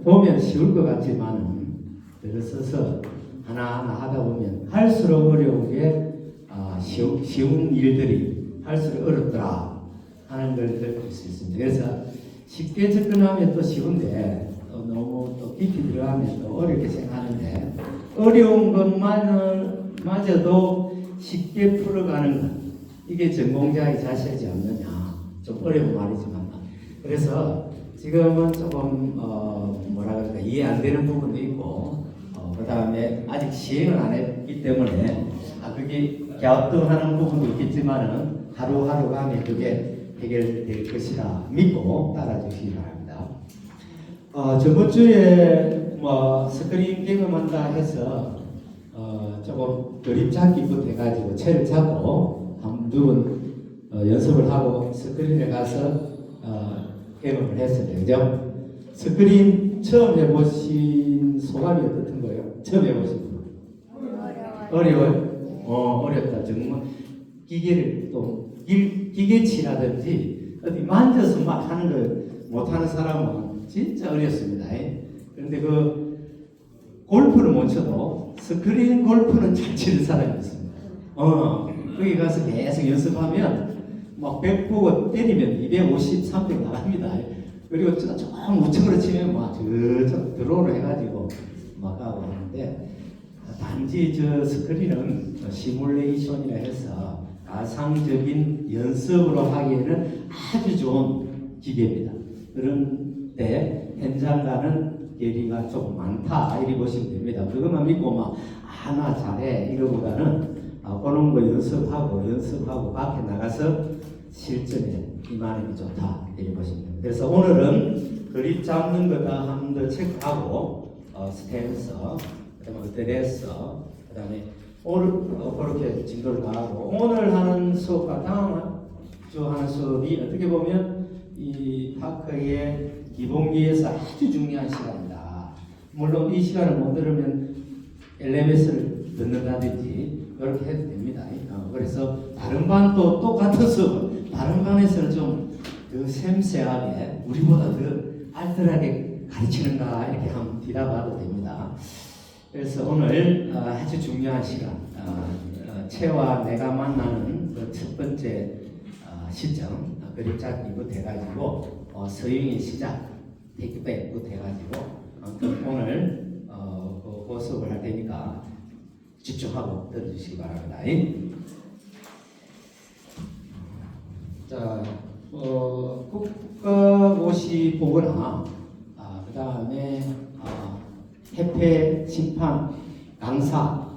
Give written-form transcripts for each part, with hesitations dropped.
보면 쉬울 것 같지만은 글을 써서 하나하나 하다 보면 할수록 어려운 게 쉬운 일들이 할수록 어렵더라 하는 걸 느낄 수 있습니다. 그래서 쉽게 접근하면 또 쉬운데 너무 또 깊이 들어가면 또 어렵게 생각하는데 어려운 것마저도 쉽게 풀어가는 것 이게 전공자의 자세지 않느냐 좀 어려운 말이지만 그래서 지금은 조금 뭐라 그럴까 이해 안 되는 부분도 있고 그 다음에 아직 시행을 안 했기 때문에 그게 갸우뚱하는 부분도 있겠지만은 하루하루가 하면 그게 해결될 것이라 믿고 따라주시기 바랍니다. 저번 주에 뭐 스크린 개념한다 해서 조금 그림 잡기부터 해가지고 채를 잡고 한두 번 연습을 하고 스크린에 가서 경험을 했습니다. 그죠? 스크린 처음 해보신 소감이 어떤 거예요? 처음 해보신 분? 어려워요? 어렵다. 정말 기계를 또 기계치라든지 어디 만져서 막 하는 걸 못하는 사람은 진짜 어렵습니다. 그런데 그 골프를 못 쳐도 스크린 골프는 잘 치는 사람이 있습니다. 거기 가서 계속 연습하면 막 100 보고 때리면 250, 300 나갑니다. 그리고 좀 우측으로 치면 막 저쪽 드로우를 해가지고 막 하고 하는데 단지 저 스크린은 시뮬레이션이라 해서 가상적인 연습으로 하기에는 아주 좋은 기계입니다. 그런데 현장과는 괴리가 조금 많다 이렇게 보시면 됩니다. 그것만 믿고 막 나 잘해 이러보다는 그런 거 연습하고 밖에 나가서 실전에 임하는 게 좋다 이렇게 보시면 됩니다. 그래서 오늘은 그립 잡는 거다 한 번 더 체크하고 스탠서 그다음에 어드레서 그다음에 그렇게 진도를 가고 오늘 하는 수업과 다음 주 하는 수업이 어떻게 보면 이 파크의 기본기에서 아주 중요한 시간이다. 물론 이 시간을 못 들으면 LMS를 듣는다든지 이렇게 해도 됩니다. 그래서 다른 반도 똑같은 수업을 다른 반에서는 좀 더 섬세하게 우리보다 더 알뜰하게 가르치는가 이렇게 한번 뒤다봐도 됩니다. 그래서 오늘 아주 중요한 시간 채와 내가 만나는 그 첫 번째 시점 그림 잡기부터 해가지고 서영의 시작 테이크백부터 해가지고 오늘 그 수업을 할 테니까 집중하고 들어주시기 바랍니다. 자, 국가고시 보거나 그 다음에 협회 심판 강사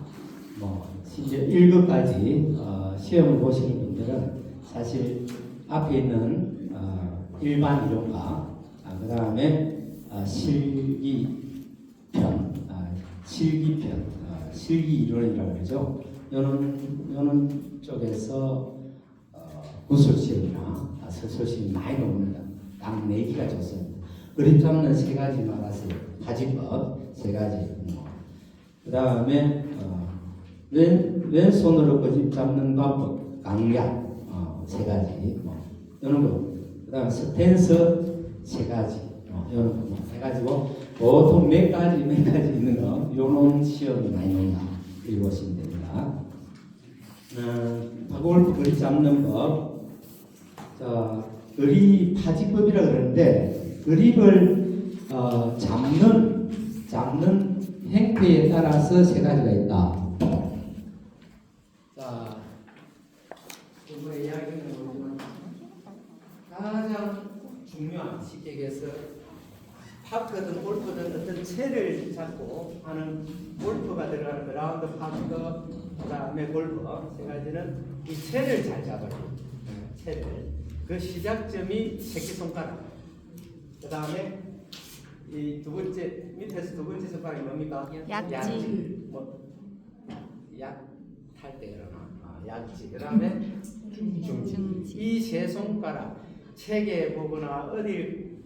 심지어 1급까지 시험을 보시는 분들은 사실 앞에 있는 일반 이론과 그 다음에 실기편 실기 이론이라고 그러죠. 요는 쪽에서 구술 시험이나 서술 시험 많이 나옵니다. 딱 4개가 좋습니다. 그림 잡는 3가지 말하세요. 파지법 3가지. 그 다음에 왼손으로 그림 잡는 방법 강약 3가지. 이런 거. 그 다음에 스탠스 3가지. 이런 거 해가지고 보통 몇 가지 있는 거 요런 시험이 많이 나온다. 이렇게 보시면 됩니다. 골프 그림 잡는 법. 자, 그립 파지법이라 그러는데 그립을 잡는 행태에 따라서 3가지가 있다. 자, 이번에 이야기는 뭐지만 가장 중요한 쉽게 얘기해서 파크든 골프든 어떤 채를 잡고 하는 골프가 들어가는 그라운드 파크 그 다음에 골프 3가지는 이 채를 잘 잡아야 돼요. 채를 그 시작점이 새끼손가락 그 다음에 이 두 번째 밑에서 두 번째 손가락이 뭡니까? 약지 약탈 때 그러나 약지 그 다음에 중지 이 세 손가락 책에 보거나 어디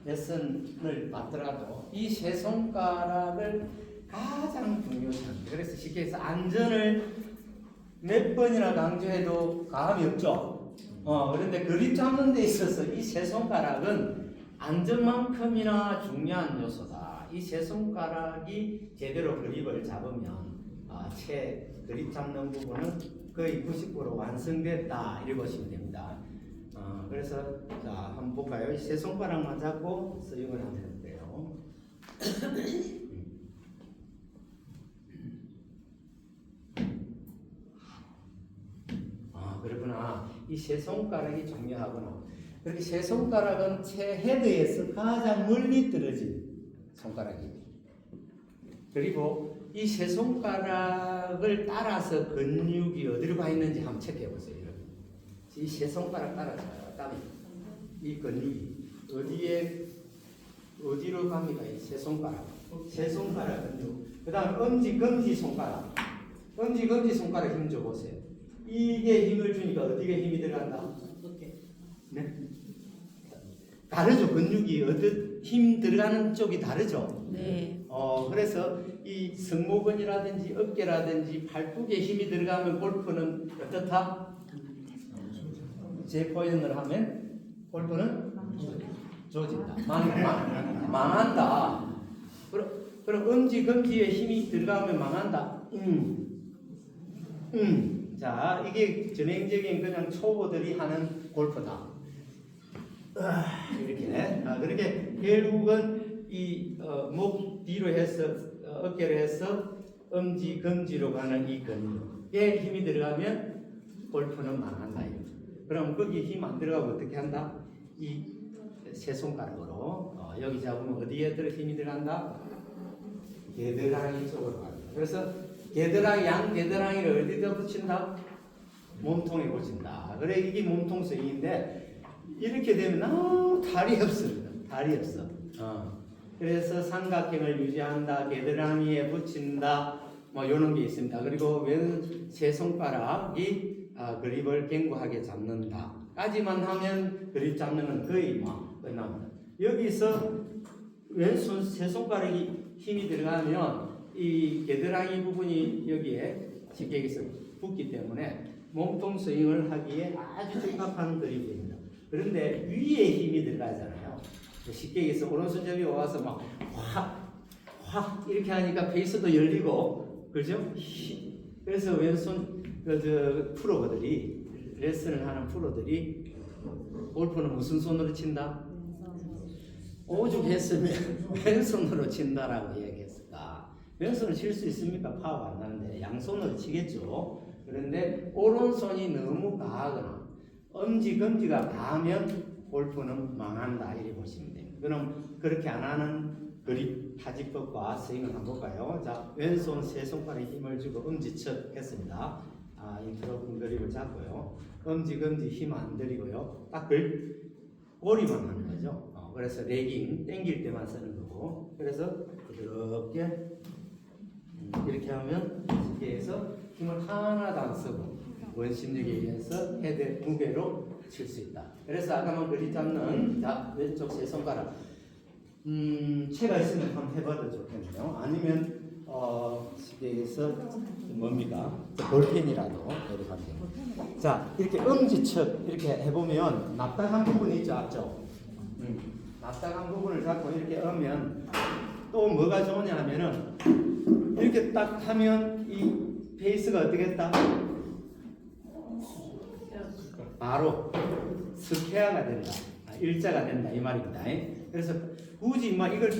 레슨을 받더라도 이 세 손가락을 가장 중요시합니다. 그래서 쉽게 해서 안전을 몇 번이나 강조해도 감이 없죠. 그런데 그립 잡는 데 있어서 이 세 손가락은 안전만큼이나 중요한 요소다. 이 세 손가락이 제대로 그립을 잡으면 채 그립 잡는 부분은 거의 90% 완성됐다 이렇게 보시면 됩니다. 그래서 자 한번 볼까요? 이 세 손가락만 잡고 스윙을 하면 돼요. 그렇구나. 이 세 손가락이 중요하구나. 그렇게 세 손가락은 채 헤드에서 가장 멀리 떨어진 손가락이. 그리고 이 세 손가락을 따라서 근육이 어디로 가 있는지 한번 체크해 보세요. 이 세 손가락 따라서 이 근육이 어디로 갑니까? 이 세 손가락. 세 손가락 근육. 그다음 엄지, 검지 손가락. 엄지, 검지 손가락 힘 줘 보세요. 이게 힘을 주니까 어디에 힘이 들어간다? 네. 다르죠. 근육이 힘 들어가는 쪽이 다르죠. 네. 그래서 이 승모근이라든지 어깨라든지 팔뚝에 힘이 들어가면 골프는 어떻다? 제 표현을 하면 골프는 좋아진다. 망한다. 그럼 엄지, 검지에 힘이 들어가면 망한다. 자, 이게 전형적인 그냥 초보들이 하는 골프다. 이렇게. 그렇게 결국은 이 목 뒤로 해서 어깨로 해서 엄지, 검지로 가는 이 근육에 힘이 들어가면 골프는 망한다. 그럼 거기 힘 안 들어가고 어떻게 한다? 이 세 손가락으로 여기 잡으면 어디에 힘이 들어간다? 겨드랑이 쪽으로 갑니다. 그래서 양 겨드랑이를 어디다 붙인다? 몸통에 붙인다. 그래 이게 몸통 스윙인데 이렇게 되면 다리 없습니다. 다리 없어. 그래서 삼각형을 유지한다. 겨드랑이에 붙인다. 뭐 이런 게 있습니다. 그리고 왼 세 손가락이 그립을 견고하게 잡는다. 까지만 하면 그립 잡는 건 거의 끝납니다. 여기서 왼손 세 손가락이 힘이 들어가면 이 겨드랑이 부분이 여기에 쉽게 얘기해서 붙기 때문에 몸통 스윙을 하기에 아주 적합한 그립이 됩니다. 그런데 위에 힘이 들어가잖아요. 쉽게 얘기해서 오른손잡이 와서 막 확 이렇게 하니까 페이스도 열리고 그죠? 그래서 왼손 프로들이 레슨을 하는 프로들이 골프는 무슨 손으로 친다? 오죽했으면 왼손으로 친다라고 얘기했을까? 왼손으로 칠 수 있습니까? 파워가 안 나는데 양손으로 치겠죠. 그런데 오른손이 너무 가하거나 엄지, 검지가 가하면 골프는 망한다 이렇게 보시면 됩니다. 그럼 그렇게 안 하는 그립 타직법과 스윙을 한번 볼까요? 자, 왼손 세 손가락에 힘을 주고 엄지척 했습니다. 인트로픈 그립을 잡고요. 엄지, 검지 힘 안 들이고요. 딱 꼬리만 하는 거죠. 그래서 레깅 땡길 때만 쓰는 거고. 그래서 부드럽게 이렇게 하면 쉽게 해서 힘을 하나도 안 쓰고 원심력에 의해서 헤드 무게로 칠 수 있다. 그래서 아까만 그립 잡는 자 왼쪽 세 손가락 채가 있으면 한번 해봐도 좋겠네요. 아니면 쉽게 해서 뭡니까? 볼펜이라도 이렇게 하면 됩니다. 자 이렇게 엄지척 이렇게 해보면 납작한 부분이 있죠, 앞쪽. 납작한 부분을 잡고 이렇게 하면 또 뭐가 좋으냐 하면은 이렇게 딱 하면 이 페이스가 어떻게 했다? 바로 스퀘어가 된다. 일자가 된다 이 말입니다. 그래서 굳이 막 이걸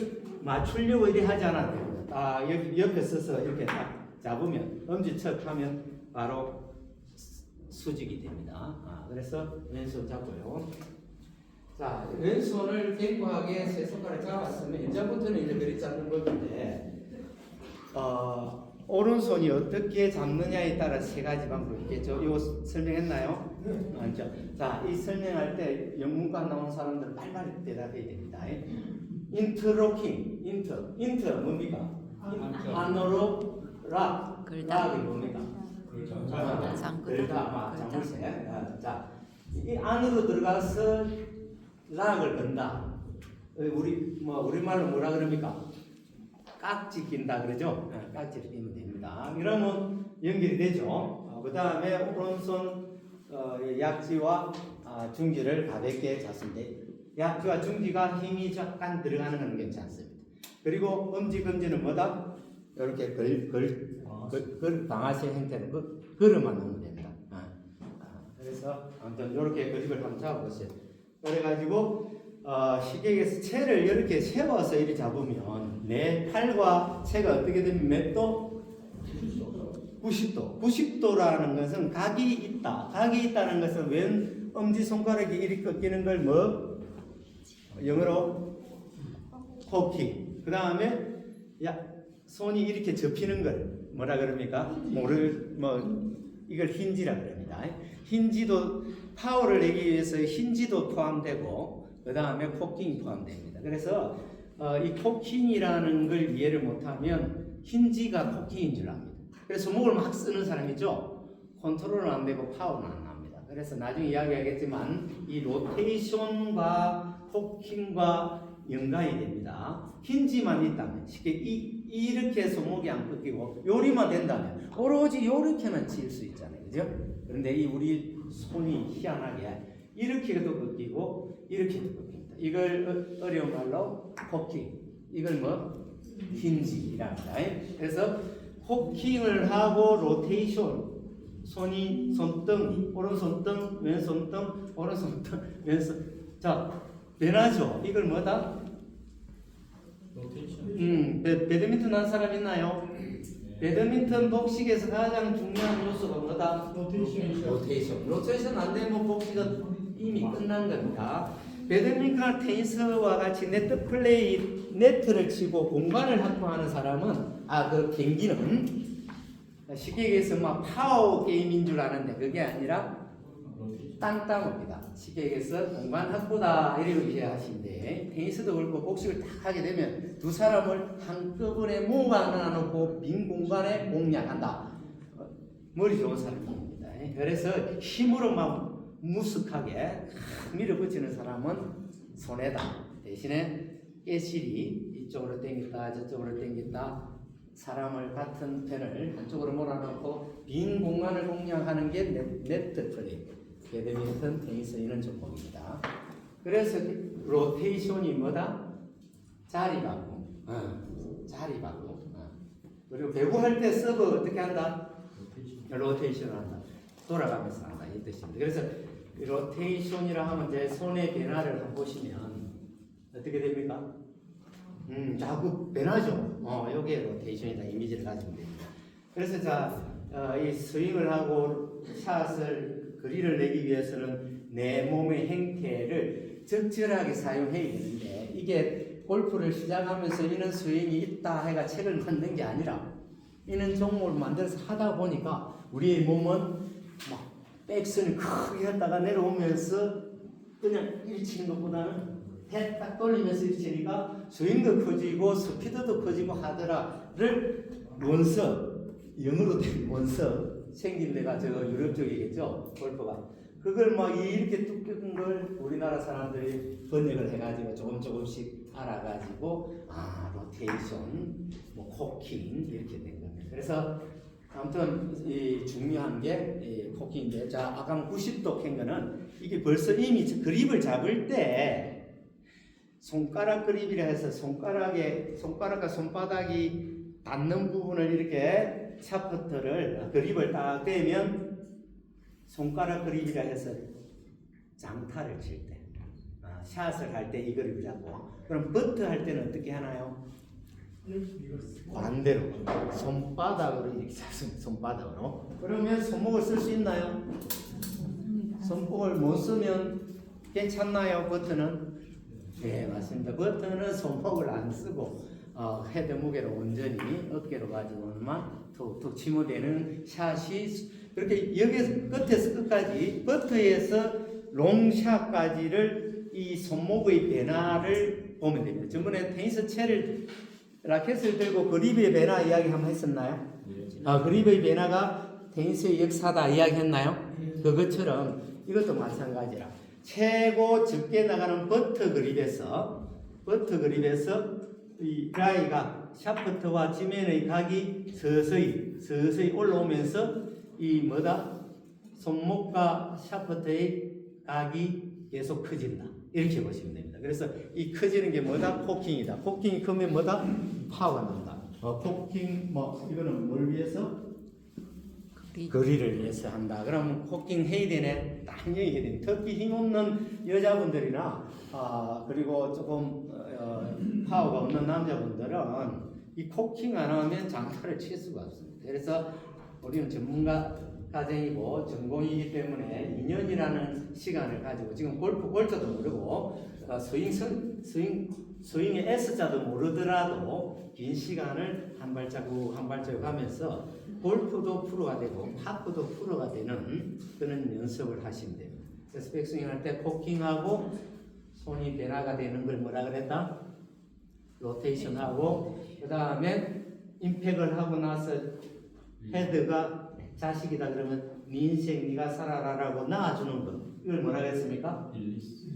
맞추려고 이렇게 하지 않아도 됩니다. 여기 옆에 서서 이렇게 딱 잡으면 엄지척 하면 바로 수직이 됩니다. 그래서 왼손 잡고요. 자, 왼손을 견고하게 세 손가락 잡았으면 이제부터는 이제 그립 잡는 건데 오른손이 어떻게 잡느냐에 따라 세 가지 방법이 있겠죠. 이거 설명했나요? 맞죠? 자, 이 설명할 때 영문과 나온 사람들은 빨리빨리 대답해야 됩니다. 인트로킹, 인트 뭡니까? 안으로 락이 뭡니까? 자물쇠. 자, 이 안으로 들어가서 락을 건다. 우리말로 뭐라 그럽니까? 깍지 낀다 그러죠? 깍지를 끼면 됩니다. 이러면 연결이 되죠. 그 다음에 오른손 약지와 중지를 가볍게 잡습니다. 약주와 중지가 힘이 약간 들어가는 건 괜찮습니다. 그리고 엄지, 검지는 뭐다? 이렇게 방아쇠 형태로 걸어만 놓으면 됩니다. 그래서 아무튼 이렇게 그립을 한번 잡아보세요. 그래가지고 시계에서 채를 이렇게 세워서 이렇게 잡으면 내 팔과 채가 어떻게 되면 몇 도? 90도. 90도라는 것은 각이 있다. 각이 있다는 것은 왼 엄지 손가락이 이렇게 꺾이는 걸 뭐? 영어로 코킹. 그 다음에 손이 이렇게 접히는 걸 뭐라 그럽니까? 이걸 힌지라 그럽니다. 힌지도 파워를 내기 위해서 힌지도 포함되고 그 다음에 코킹이 포함됩니다. 그래서 이 코킹이라는 걸 이해를 못하면 힌지가 코킹인 줄 압니다. 그래서 손목을 막 쓰는 사람 있죠? 컨트롤은 안 되고 파워는 안 납니다. 그래서 나중에 이야기하겠지만 이 로테이션과 코킹과 연관이 됩니다. 힌지만 있다면 쉽게 이렇게 손목이 안 꺾이고 요리만 된다면 오로지 요렇게만 칠 수 있잖아요. 그죠? 그런데 이 우리 손이 희한하게 이렇게도 꺾이고 이렇게도 꺾입니다. 이걸 어려운 말로 코킹, 이걸 뭐 힌지랍니다. 그래서 코킹을 하고 로테이션, 손이 손등, 오른손등, 왼손등, 오른손등, 왼손. 자, 변하죠. 이걸 뭐다? 로테이션. 배드민턴 한 사람 있나요? 배드민턴 복식에서 가장 중요한 요소가 뭐다? 로테이션 안 되면 복식은 이미 끝난 겁니다. 배드민턴, 테니스와 같이 네트 플레이, 네트를 치고 공간을 확보하는 사람은 그 경기는 쉽게 얘기해서 막 파워 게임인 줄 아는데 그게 아니라 땅땅입니다. 쉽게 얘기해서 공간 확보다 이렇게 이해하시는데 테니스도 그렇고 복식을 딱 하게 되면 두 사람을 한꺼번에 모아놓고 빈 공간에 공략한다. 머리 좋은 사람입니다. 그래서 힘으로 막 무식하게 밀어붙이는 사람은 손해다. 대신에 깨실이 이쪽으로 당겼다 저쪽으로 당겼다 사람을 같은 편을 한쪽으로 몰아놓고 빈 공간을 공략하는 게 네트 플레이. 배드민턴, 테니스 이런 종목입니다. 그래서 로테이션이 뭐다? 자리 바꿈. 자리 바꿈. 그리고 배구할 때 서브 어떻게 한다? 로테이션을 한다. 돌아가면서 한다. 이 뜻입니다. 그래서 로테이션이라 하면 제 손의 변화를 한번 보시면 어떻게 됩니까? 자꾸 변하죠. 요게 로테이션이다. 이미지를 가지면 됩니다. 그래서 이 스윙을 하고 샷을 거리를 내기 위해서는 내 몸의 행태를 적절하게 사용해야 되는데 이게 골프를 시작하면서 이런 스윙이 있다 해가 책을 만든 게 아니라 이런 종목을 만들어서 하다 보니까 우리의 몸은 막 백스윙을 크게 했다가 내려오면서 그냥 이리 치는 것보다는 배 딱 돌리면서 이리 치니까 스윙도 커지고 스피드도 커지고 하더라를 영어로 된 원서 생긴 데가 유럽 쪽이겠죠, 골프가. 그걸 막 이렇게 뚜렷한 걸 우리나라 사람들이 번역을 해가지고 조금씩 알아가지고 로테이션, 코킹 이렇게 된 겁니다. 그래서 아무튼 이 중요한 게 이 코킹인데, 자 아까 90도 캔 거는 이게 벌써 이미 그립을 잡을 때 손가락 그립이라 해서 손가락과 손바닥이 닿는 부분을 이렇게 샤프트를 그립을 딱 대면 손가락 그립이라 해서 장타를 칠 때, 샷을 할 때 이 그립을 잡고, 그럼 버트 할 때는 어떻게 하나요? 반대로 손바닥으로 이렇게 잡습니다. 손바닥으로. 그러면 손목을 쓸 수 있나요? 손목을 못 쓰면 괜찮나요? 버트는? 네, 맞습니다. 버트는 손목을 안 쓰고 헤드 무게를 온전히 어깨로 가지고만 툭툭 치무되는 샷이, 그렇게 여기에서 끝에서 끝까지 버트에서 롱샷까지를 이 손목의 변화를 보면 됩니다. 저번에 테니스 채를 라켓을 들고 그립의 변화 이야기 한번 했었나요? 그립의 변화가 테니스의 역사다 이야기했나요? 그것처럼 이것도 마찬가지라 최고 적게 나가는 버트 그립에서 이 라이가 샤프트와 지면의 각이 서서히 올라오면서 이 손목과 샤프트의 각이 계속 커진다. 이렇게 보시면 됩니다. 그래서 이 커지는 게 뭐다? 코킹이다. 코킹이 크면 뭐다? 파워가 난다. 코킹 뭐 이거는 뭘 위해서? 거리를 위해서 한다. 그러면 코킹 해야 되네. 당연히 해야 되네. 특히 힘없는 여자분들이나 그리고 조금 파워가 없는 남자분들은 이 코킹 안 하면 장타를 칠 수가 없습니다. 그래서 우리는 전문가 과정이고 전공이기 때문에 2년이라는 시간을 가지고 지금 골프 골자도 모르고 스윙의 S자도 모르더라도 긴 시간을 한 발자국 한 발자국 하면서 골프도 프로가 되고 파크도 프로가 되는 그런 연습을 하시면 됩니다. 그래서 백스윙 할 때 코킹하고 손이 변화가 되는 걸 뭐라 그랬다? 로테이션하고 그 다음에 임팩을 하고 나서 헤드가 자식이다 그러면 네 인생 네가 살아라라고 낳아주는 것 이걸 뭐라 그랬습니까? 릴리스.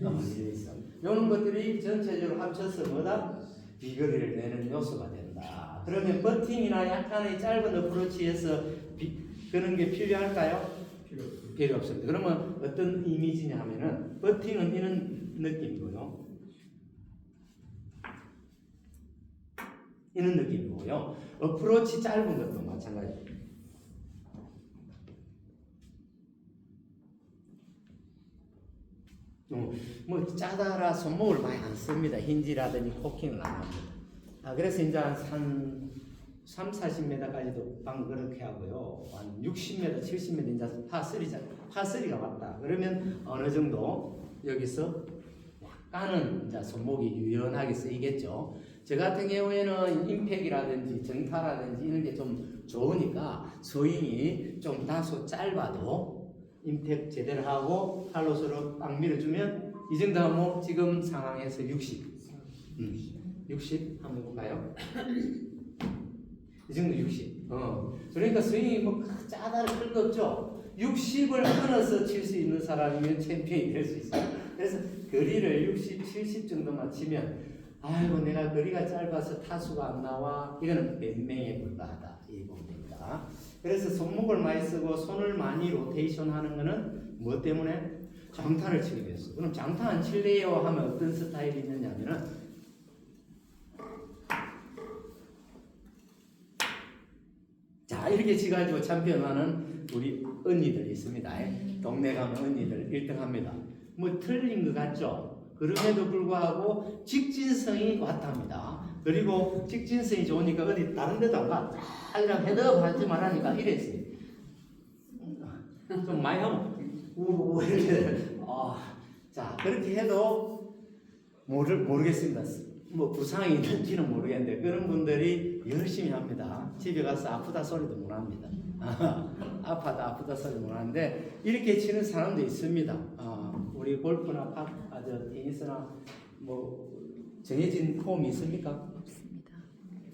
이런 것들이 전체적으로 합쳐서 뭐다? 비거리를 내는 요소가 된다. 그러면 버팅이나 약간의 짧은 어프로치에서 그런 게 필요할까요? 필요 없습니다. 그러면 어떤 이미지냐 하면은 버팅은 이런 느낌이고요. 이런 느낌이고요. 어프로치 짧은 것도 마찬가지입니다. 뭐 짜다라 손목을 많이 안 씁니다. 힌지라든지 코킹을 안 합니다. 그래서 이제 한 3, 40m까지도 방금 그렇게 하고요. 한 60m, 70m 이제 파3가 왔다. 그러면 어느 정도 여기서 약간은 이제 손목이 유연하게 쓰이겠죠. 저 같은 경우에는 임팩이라든지 정타라든지 이런 게 좀 좋으니까 스윙이 좀 다소 짧아도 임팩 제대로 하고 팔로스로 딱 밀어주면 이 정도 하면 지금 상황에서 60 한번 볼까요? 이 정도 60 그러니까 스윙이 뭐 짜다를 끌 거 없죠. 60을 끊어서 칠 수 있는 사람이면 챔피언이 될 수 있어요. 그래서 거리를 60, 70 정도만 치면 아이고 내가 거리가 짧아서 타수가 안 나와 이거는 몇 명에 불과하다 이 보면 됩니다. 그래서 손목을 많이 쓰고 손을 많이 로테이션 하는 거는 뭐 때문에? 장타를 치기 위해서. 그럼 장타 안 칠래요 하면 어떤 스타일이 있느냐면은 자 이렇게 치가지고 챔피언하는 우리 언니들이 있습니다. 동네 가면 언니들 1등 합니다. 뭐 틀린 것 같죠? 그럼에도 불구하고 직진성이 왔답니다. 그리고 직진성이 좋으니까 어디 다른 데도 안 가. 딱 그냥 헤드업 하지 말라니까 이랬어요. 좀 많이 하면 우우 이렇게 자 그렇게 해도 모르겠습니다. 뭐 부상이 있는지는 모르겠는데 그런 분들이 열심히 합니다. 집에 가서 아프다 소리도 못 합니다. 아프다 소리 못 하는데 이렇게 치는 사람도 있습니다. 우리 골프나 테니스나 뭐 정해진 폼이 있습니까?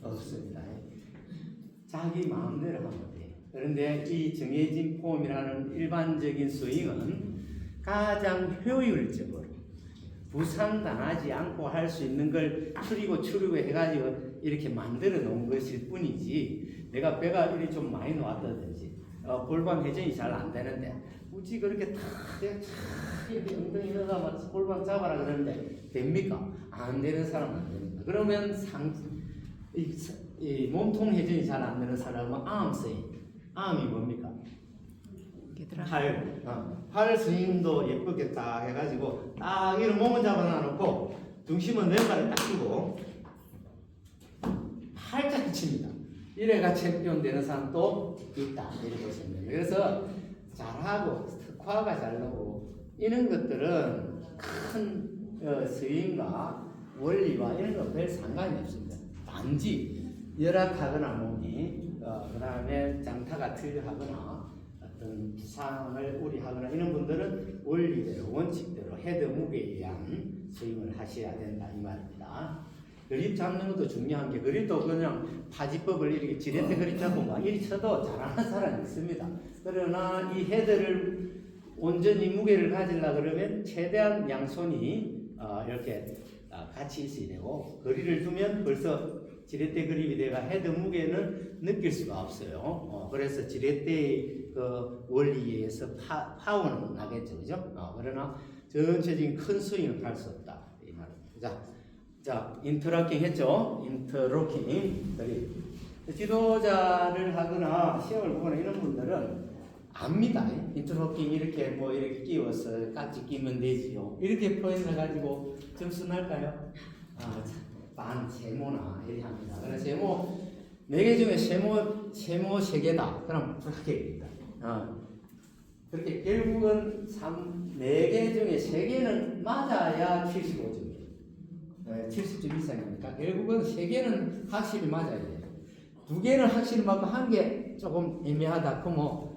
없습니다. 자기 마음대로 하면 돼요. 그런데 이 정해진 폼이라는 일반적인 스윙은 가장 효율적으로 부상당하지 않고 할 수 있는 걸 추리고 해가지고 이렇게 만들어 놓은 것일 뿐이지 내가 배가 이리 좀 많이 나왔다든지 골반 회전이 잘 안 되는데 굳이 그렇게 이렇게 엉덩이 넣어가 골반 잡아라 그러는데 됩니까? 안 되는 사람은 안 됩니다. 그러면 이 몸통 회전이 잘 안 되는 사람은 암이 뭡니까? 팔 스윙도 예쁘게 딱 해가지고 딱 이런 몸을 잡아놔놓고 중심은 왼발에 딱 끼고 팔짝 칩니다. 이래가 챔피언 되는 사람도 있다 이렇게 보시면 됩니다. 그래서 잘하고 특화가 잘 나오고 이런 것들은 큰 스윙과 원리와 이런 거 별 상관이 없습니다. 단지 열악하거나 몸이 그 다음에 장타가 틀려하거나 어떤 부상을 우려하거나 이런 분들은 원리대로 원칙대로 헤드 무게에 의한 스윙을 하셔야 된다 이 말입니다. 그립 잡는 것도 중요한 게 그립도 그냥 파지법을 이렇게 지렛대 그립 잡고 막 이리 쳐도 잘하는 사람이 있습니다. 그러나 이 헤드를 온전히 무게를 가지려 그러면 최대한 양손이 이렇게 같이 있어야 되고 거리를 두면 벌써 지렛대 그립이 돼가 헤드 무게는 느낄 수가 없어요. 그래서 지렛대의 그 원리에 의해서 파워는 나겠죠, 그죠? 그러나 전체적인 큰 스윙을 할 수 없다 이 말입니다. 자, 인터로킹 했죠? 인터로킹. 지도자를 하거나 시험을 보거나 이런 분들은 압니다. 인터로킹 이렇게 뭐 이렇게 끼워서 깍지 끼면 되지요. 이렇게 표현해 가지고 점수 날까요? 반 세모나 이렇게 합니다. 그래서 세모 4개 중에 세모 3개다. 그럼 합격입니다. 그렇게 결국은 4개 중에 3개는 맞아야 75점이에요. 70점 이상이니까 결국은 3개는 확실히 맞아야 돼요. 2개는 확실히 맞고 1개 조금 애매하다. 그럼 뭐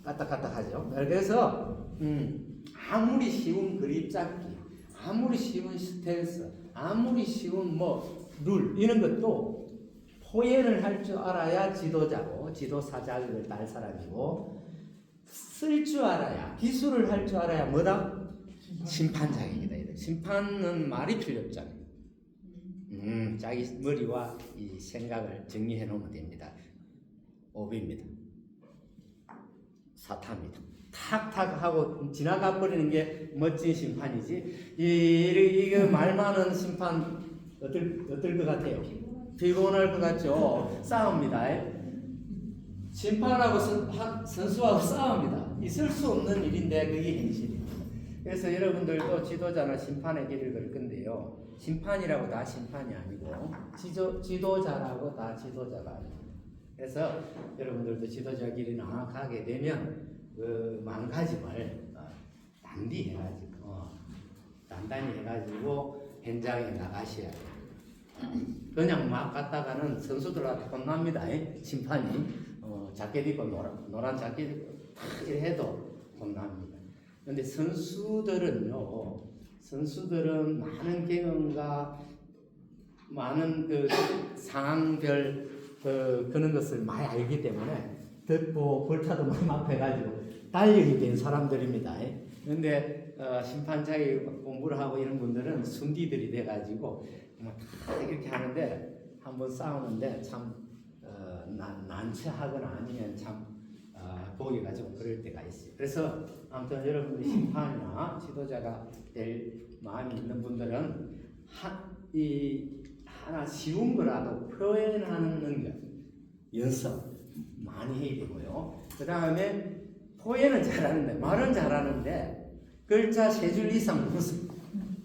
까딱까딱하죠. 그래서 아무리 쉬운 그립 잡기, 아무리 쉬운 스탠스, 아무리 쉬운 뭐 룰 이런 것도 포현을 할 줄 알아야 지도자고 지도사 자격을 딸 사람이고 쓸 줄 알아야 기술을 할 줄 알아야 뭐다? 심판 자격이다. 심판은 말이 필요 없잖아요. 자기 머리와 이 생각을 정리해 놓으면 됩니다. 오비입니다. 사타입니다. 탁탁 하고 지나가 버리는 게 멋진 심판이지. 이거 말 많은 심판 어떨 것 같아요? 피곤할 것 같죠? 싸웁니다. 심판하고 선수하고 싸웁니다. 있을 수 없는 일인데 그게 현실입니다. 그래서 여러분들도 지도자나 심판의 길을 걸 건데요. 심판이라고 다 심판이 아니고 지도자라고 다 지도자가 아니고. 그래서 여러분들도 지도자 길이나 가게 되면 그 망가짐을 단단히 해가지고 현장에 나가셔야 돼요. 그냥 막 갔다가는 선수들한테 혼납니다. 심판이 자켓 입고 노란 자켓 입고 탁 이래 해도 혼납니다. 그런데 선수들은 많은 경험과 많은 그 상황별 그런 것을 많이 알기 때문에 듣고 벌타도 많이 해가지고 달력이 된 사람들입니다. 그런데 심판자의 공부를 하고 이런 분들은 순디들이 돼가지고 다 이렇게 하는데 한번 싸우는데 참 난처하거나 아니면 참 보기가 좀 그럴 때가 있어요. 그래서 아무튼 여러분들이 심판이나 지도자가 될 마음이 있는 분들은 하나 쉬운 거라도 표현하는 능력, 연습 많이 해야 되고요. 그 다음에 표현은 잘하는데 말은 잘하는데 글자 3줄 이상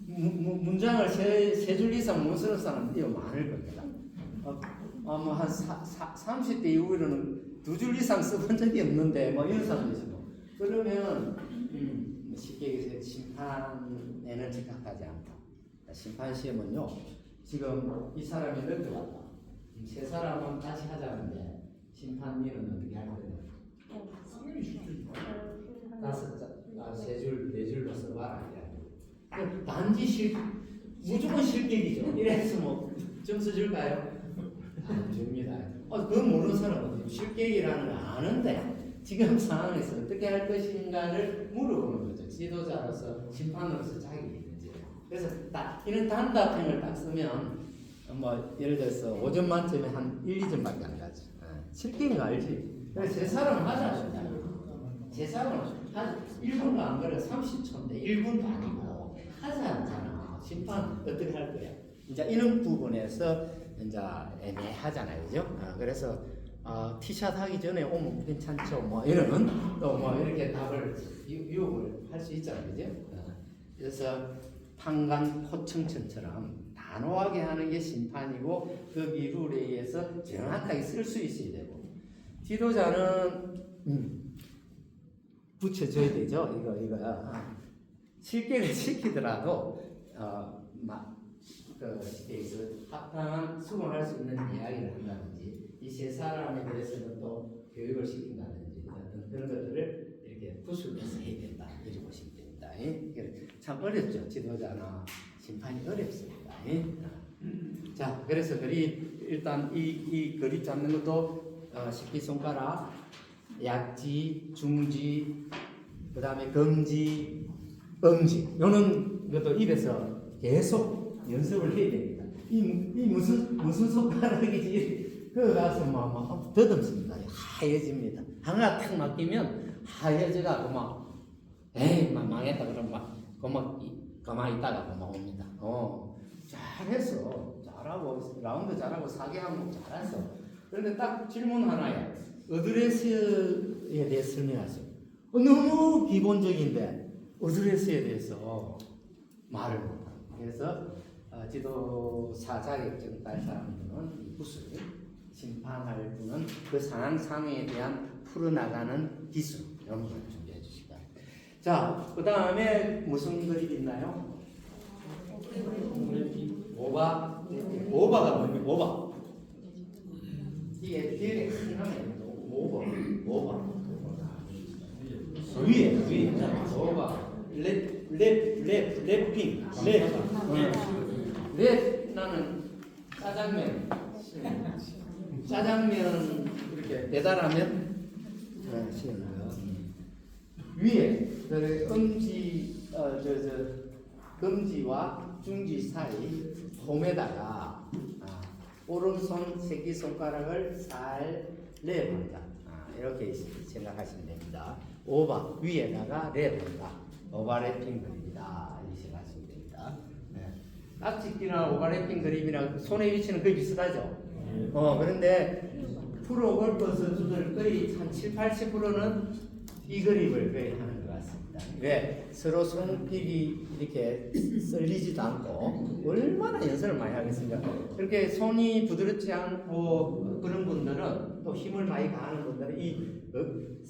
문장을 3줄 이상 못 쓰는 사람은 이거 많을 겁니다. 뭐 한 30대 이후로는 2줄 이상 써본 적이 없는데 뭐 이런 사람도 있어요. 그러면 쉽게 얘기해서 심판에는 적합하지 않다. 심판 시험은요. 지금 이 사람이 늦게 왔다. 3사람은 같이 하자는데 심판위는 어떻게 할 거예요? 당연히 쉽죠. 3줄, 4줄로 써봐라. 단지 무조건 실격이죠. 이래서 뭐 점수 줄까요? 안 줍니다. 그거 모르는 사람은 실격이라는 걸 아는데 지금 상황에서 어떻게 할 것인가를 물어보는 거죠. 지도자로서 심판으로서 자격이 있는지. 그래서 이런 단답형을 딱 쓰면 뭐 예를 들어서 5점 만점에 한 1, 2점밖에 안 가죠. 실격인 거 알지? 그래서 제 사람은 하자. 제 사람은 한 1분도 안 걸려 30초인데 1분도 아니고 하지 않잖아. 심판 어떻게 할 거야? 이제 이런 부분에서 이제 애매하잖아요, 그죠? 그래서 티샷 하기 전에 오면 괜찮죠, 뭐 이런 또 뭐 이렇게 답을 유혹을 할 수 있잖아요, 그죠? 그래서 판관포청천처럼 단호하게 하는 게 심판이고 그 룰에 의해서 정확하게 쓸 수 있어야 되고 지도자는 붙여줘야 되죠. 이거야. 실격을 시키더라도 합당한 수긍할 수 있는 이야기를 한다든지 이 3사람에 대해서는 또 교육을 시킨다든지 어떤 그런 것들을 이렇게 부수면서 해야 된다. 이렇게 보시면 됩니다. 참 어렵죠. 지도자나 심판이 어렵습니다. 자, 그래서 일단 이 그립 잡는 것도 새끼손가락, 약지, 중지, 그 다음에 검지, 엄지 이런 것도 입에서 계속 연습을 해야 됩니다. 이 무슨 손가락이지? 그거 가서 더듬습니다. 하얘집니다. 하나 탁 맡기면 하얘져가고 막 에이 망했다 그러면 가만히 있다가 옵니다. 잘했어. 잘하고 라운드 잘하고 4개 항목 잘했어. 그런데 딱 질문 하나야. 어드레스에 대해 설명하세요. 너무 기본적인데 어드레스에 대해서 말을 못하고. 그래서 지도사 자격증 딸 사람들은 이 구슬, 심판할 분은 그 상황에 대한 풀어나가는 기술 이런 걸 준비해 주시기 바랍니다. 자, 그 다음에 무슨 그림 있나요? 오바가 뭡니까? 오바. 이게 뒤에 하면 오바. 위에 오바. 랩핑. 랩 나는 짜장면 이렇게 배달하면 위에 검지와 중지 사이 홈에다가 오른손 새끼손가락을 살 랩한다. 이렇게 생각하시면 됩니다. 오바 위에다가 랩한다. 오버래핑 그림이다. 이렇게 생각하시면 됩니다. 딱지끼나 오버래핑 그림이랑 손의 위치는 거의 비슷하죠. 그런데 프로 골퍼 선수들 거의 한 70~80%는 이 그림을 거의 하는 것 같습니다. 왜? 서로 손길이 이렇게 썰리지도 않고 얼마나 연습을 많이 하겠습니까? 그렇게 손이 부드럽지 않고 그런 분들은 또 힘을 많이 가하는 분들은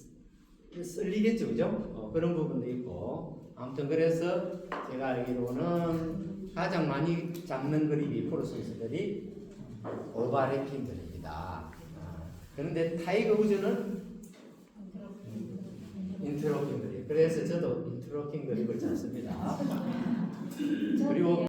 썰리겠죠, 그죠? 그런 부분도 있고. 아무튼 그래서 제가 알기로는 가장 많이 잡는 그림이 프로 선수들이 오버래핑 그림이다. 그런데 타이거 우즈는 인트로킹 그림. 그래서 저도 인트로킹 그림을 잡습니다. 그리고